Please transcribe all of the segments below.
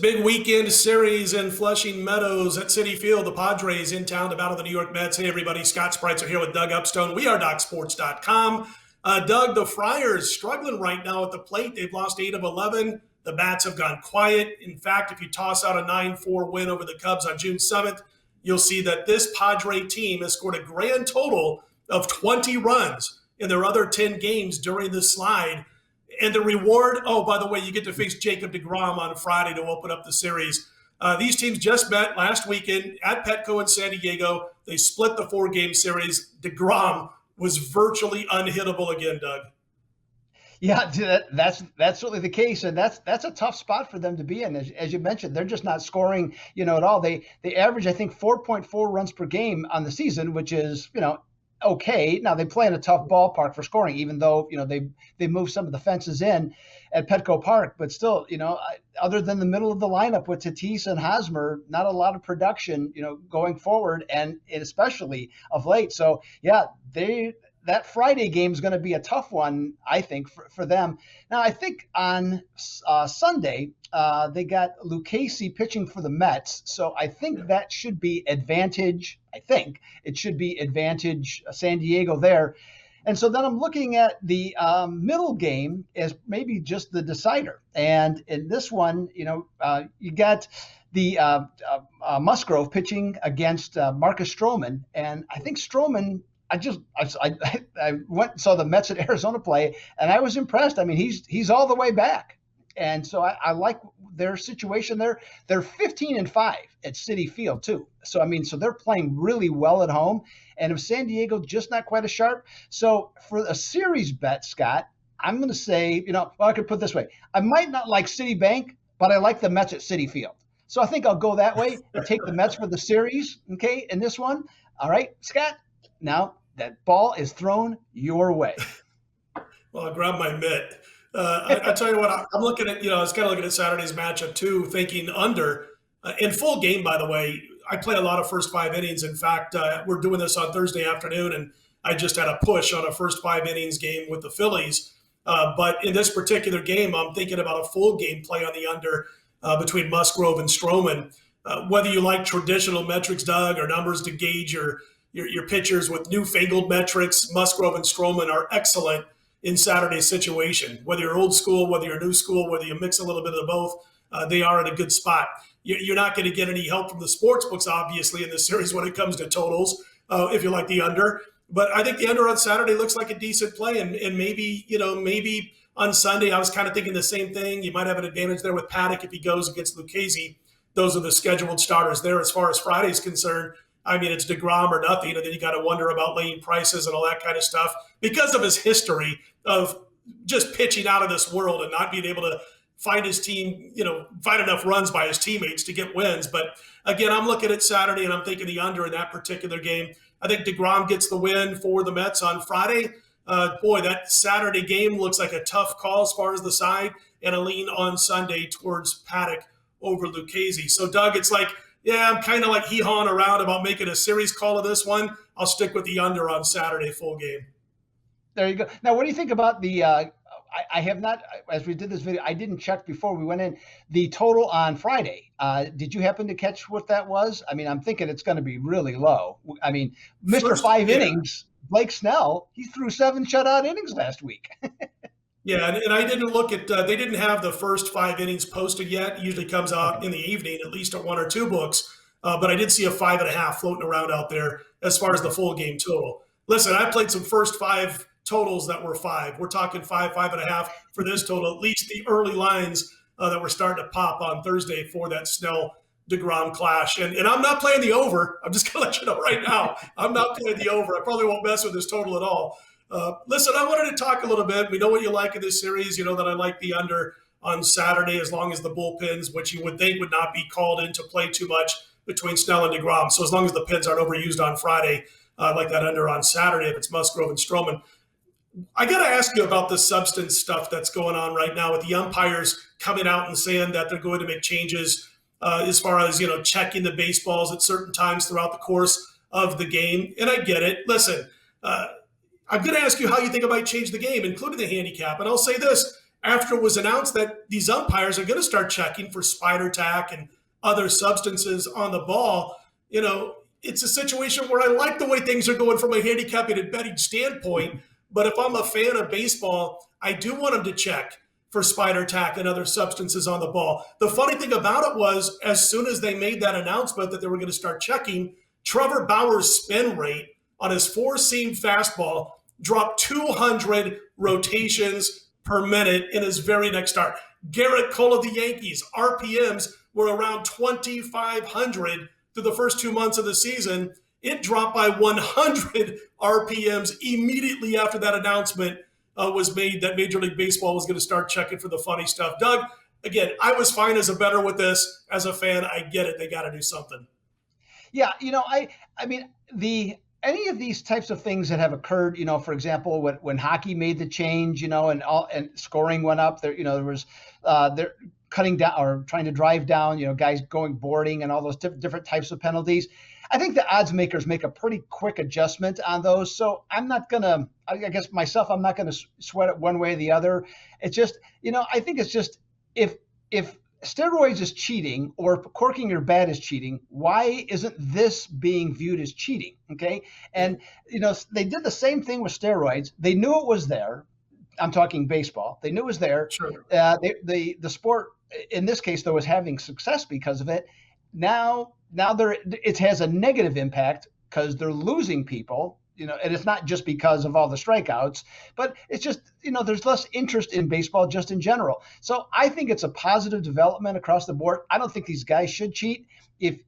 big weekend series in Flushing Meadows at Citi Field. The Padres in town to battle the New York Mets. Hey, everybody. Scott Spreitzer here with Doug Upstone. We are DocSports.com. Doug, the Friars struggling right now at the plate. They've lost 8 of 11. The bats have gone quiet. In fact, if you toss out a 9-4 win over the Cubs on June 7th, you'll see that this Padre team has scored a grand total of 20 runs in their other 10 games during the slide. And the reward, oh, by the way, you get to face Jacob deGrom on Friday to open up the series. These teams just met last weekend at Petco in San Diego. They split the 4-game series. deGrom was virtually unhittable again, Doug. Yeah, that's certainly the case, and that's a tough spot for them to be in. As you mentioned, they're just not scoring, at all. They average, I think, 4.4 runs per game on the season, which is, okay. Now they play in a tough ballpark for scoring, even though they move some of the fences in at Petco Park. But still, other than the middle of the lineup with Tatis and Hosmer, not a lot of production, going forward, and especially of late. So yeah, that Friday game is going to be a tough one, I think, for them. Now, I think on Sunday, they got Lucchesi pitching for the Mets. So I think that should be advantage. I think it should be advantage San Diego there. And so then I'm looking at the middle game as maybe just the decider. And in this one, you got the Musgrove pitching against Marcus Stroman. And I think Stroman, I went and saw the Mets at Arizona play, and I was impressed. I mean, he's all the way back. And so I like their situation there. They're 15-5 at Citi Field too. So, so they're playing really well at home. And if San Diego just not quite as sharp. So for a series bet, Scott, I'm going to say, I could put it this way. I might not like Citibank, but I like the Mets at Citi Field. So I think I'll go that way and take the Mets for the series, okay, in this one. All right, Scott, now that ball is thrown your way. Well, I grabbed my mitt. I tell you what, I'm looking at, I was kind of looking at Saturday's matchup too, thinking under. In full game, by the way, I play a lot of first 5 innings. In fact, we're doing this on Thursday afternoon, and I just had a push on a first 5 innings game with the Phillies. But in this particular game, I'm thinking about a full game play on the under between Musgrove and Stroman. Whether you like traditional metrics, Doug, or numbers to gauge your pitchers with newfangled metrics, Musgrove and Stroman are excellent in Saturday's situation. Whether you're old school, whether you're new school, whether you mix a little bit of both, they are in a good spot. You're not going to get any help from the sports books, obviously, in this series when it comes to totals, if you like the under. But I think the under on Saturday looks like a decent play. And maybe, maybe on Sunday, I was kind of thinking the same thing. You might have an advantage there with Paddock if he goes against Lucchesi. Those are the scheduled starters there. As far as Friday's concerned, it's deGrom or nothing, and then you got to wonder about laying prices and all that kind of stuff because of his history of just pitching out of this world and not being able to find his team, find enough runs by his teammates to get wins. But again, I'm looking at Saturday and I'm thinking the under in that particular game. I think deGrom gets the win for the Mets on Friday. That Saturday game looks like a tough call as far as the side, and a lean on Sunday towards Paddock over Lucchesi. So, Doug, it's like, yeah, I'm kind of like hee-hawing around about making a series call of this one. I'll stick with the under on Saturday full game. There you go. Now, what do you think about the I have not, as we did this video, I didn't check before we went in, the total on Friday. Did you happen to catch what that was? I'm thinking it's going to be really low. Mr. 5 innings, Blake Snell, he threw 7 shutout innings last week. Yeah, and I didn't look at they didn't have the first 5 innings posted yet. It usually comes out in the evening, at least at 1 or 2 books. But I did see a 5.5 floating around out there as far as the full game total. Listen, I played some first 5 totals that were 5. We're talking 5, 5.5 for this total, at least the early lines that were starting to pop on Thursday for that Snell deGrom clash. And I'm not playing the over. I'm just going to let you know right now. I'm not playing the over. I probably won't mess with this total at all. Listen, I wanted to talk a little bit. We know what you like in this series. You know that I like the under on Saturday as long as the bullpens, which you would think would not be called into play too much between Snell and deGrom. So as long as the pins aren't overused on Friday, I like that under on Saturday if it's Musgrove and Stroman. I got to ask you about the substance stuff that's going on right now with the umpires coming out and saying that they're going to make changes as far as, checking the baseballs at certain times throughout the course of the game. And I get it. Listen, I'm going to ask you how you think it might change the game, including the handicap. And I'll say this, after it was announced that these umpires are going to start checking for spider tack and other substances on the ball, it's a situation where I like the way things are going from a handicapping and betting standpoint. But if I'm a fan of baseball, I do want them to check for spider tack and other substances on the ball. The funny thing about it was, as soon as they made that announcement that they were going to start checking, Trevor Bauer's spin rate on his four-seam fastball dropped 200 rotations per minute in his very next start. Garrett Cole of the Yankees, RPMs were around 2,500 through the first 2 months of the season. It dropped by 100 RPMs immediately after that announcement was made that Major League Baseball was going to start checking for the funny stuff. Doug, again, I was fine as a bettor with this. As a fan, I get it. They got to do something. Yeah, I mean, any of these types of things that have occurred, for example, when hockey made the change, and scoring went up, there was they're cutting down or trying to drive down, guys going boarding and all those different types of penalties. I think the odds makers make a pretty quick adjustment on those. So I'm not going to, I guess myself, I'm not going to sweat it one way or the other. It's just, I think it's just if steroids is cheating or corking your bat is cheating, why isn't this being viewed as cheating? Okay. And, they did the same thing with steroids. They knew it was there. I'm talking baseball. They knew it was there. Sure. The sport in this case, though, is having success because of it. Now it has a negative impact because they're losing people, and it's not just because of all the strikeouts, but it's just, there's less interest in baseball just in general. So I think it's a positive development across the board. I don't think these guys should cheat. If,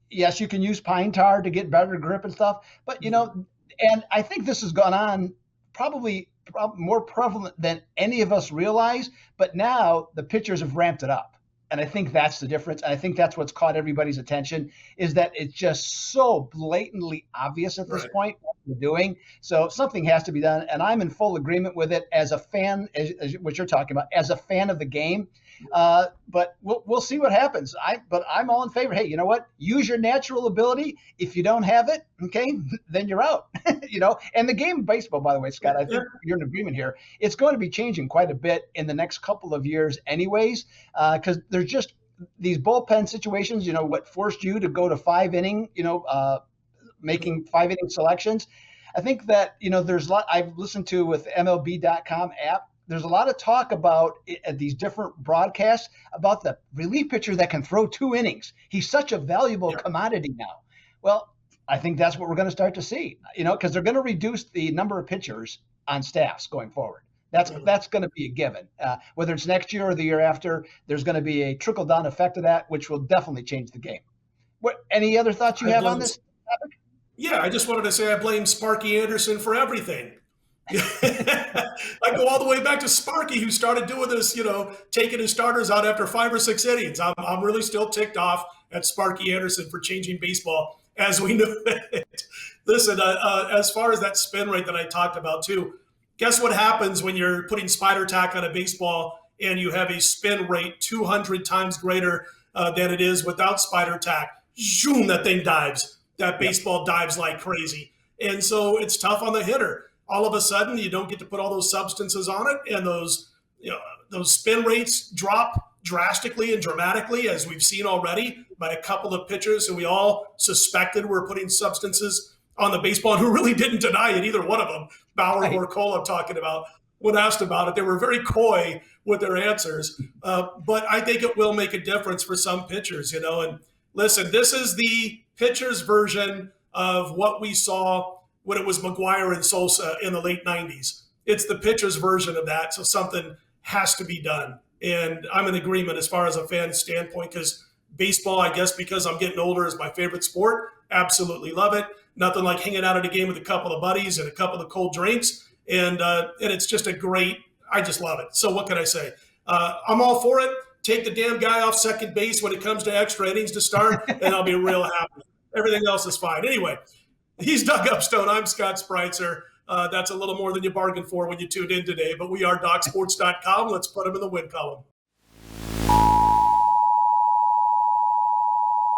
yes, you can use pine tar to get better grip and stuff, but, and I think this has gone on probably more prevalent than any of us realize, but now the pitchers have ramped it up. And I think that's the difference. And I think that's what's caught everybody's attention is that it's just so blatantly obvious at this point what we're doing. So something has to be done. And I'm in full agreement with it as a fan, as what you're talking about, as a fan of the game. But we'll see what happens. But I'm all in favor. Hey, you know what? Use your natural ability. If you don't have it, okay, then you're out. And the game of baseball, by the way, Scott, I think you're in agreement here. It's going to be changing quite a bit in the next couple of years, anyways, because there's just these bullpen situations. What forced you to go to 5 inning, making 5 inning selections. I think that there's a lot I've listened to with MLB.com app. There's a lot of talk about at these different broadcasts about the relief pitcher that can throw 2 innings. He's such a valuable commodity now. Well, I think that's what we're going to start to see, because they're going to reduce the number of pitchers on staffs going forward. That's going to be a given. Whether it's next year or the year after, there's going to be a trickle-down effect of that, which will definitely change the game. Any other thoughts you have on this topic? Yeah, I just wanted to say I blame Sparky Anderson for everything. I go all the way back to Sparky, who started doing this, taking his starters out after 5 or 6 innings. I'm really still ticked off at Sparky Anderson for changing baseball as we know it. Listen, as far as that spin rate that I talked about too, guess what happens when you're putting spider tack on a baseball and you have a spin rate 200 times greater than it is without spider tack? Zoom, that thing dives. That baseball dives like crazy. And so it's tough on the hitter. All of a sudden, you don't get to put all those substances on it, and those spin rates drop drastically and dramatically, as we've seen already by a couple of pitchers who we all suspected were putting substances on the baseball and who really didn't deny it, either one of them, Bauer or Cole I'm talking about, when asked about it. They were very coy with their answers. But I think it will make a difference for some pitchers, And listen, this is the pitcher's version of what we saw when it was McGuire and Sosa in the late 90s. It's the pitcher's version of that, so something has to be done. And I'm in agreement as far as a fan standpoint, because baseball, I guess because I'm getting older, is my favorite sport. Absolutely love it. Nothing like hanging out at a game with a couple of buddies and a couple of cold drinks. And it's just I just love it. So what can I say? I'm all for it. Take the damn guy off second base when it comes to extra innings to start, and I'll be real happy. Everything else is fine. Anyway, he's Doug Upstone. I'm Scott Spreitzer. That's a little more than you bargained for when you tuned in today, but we are DocSports.com. Let's put him in the win column.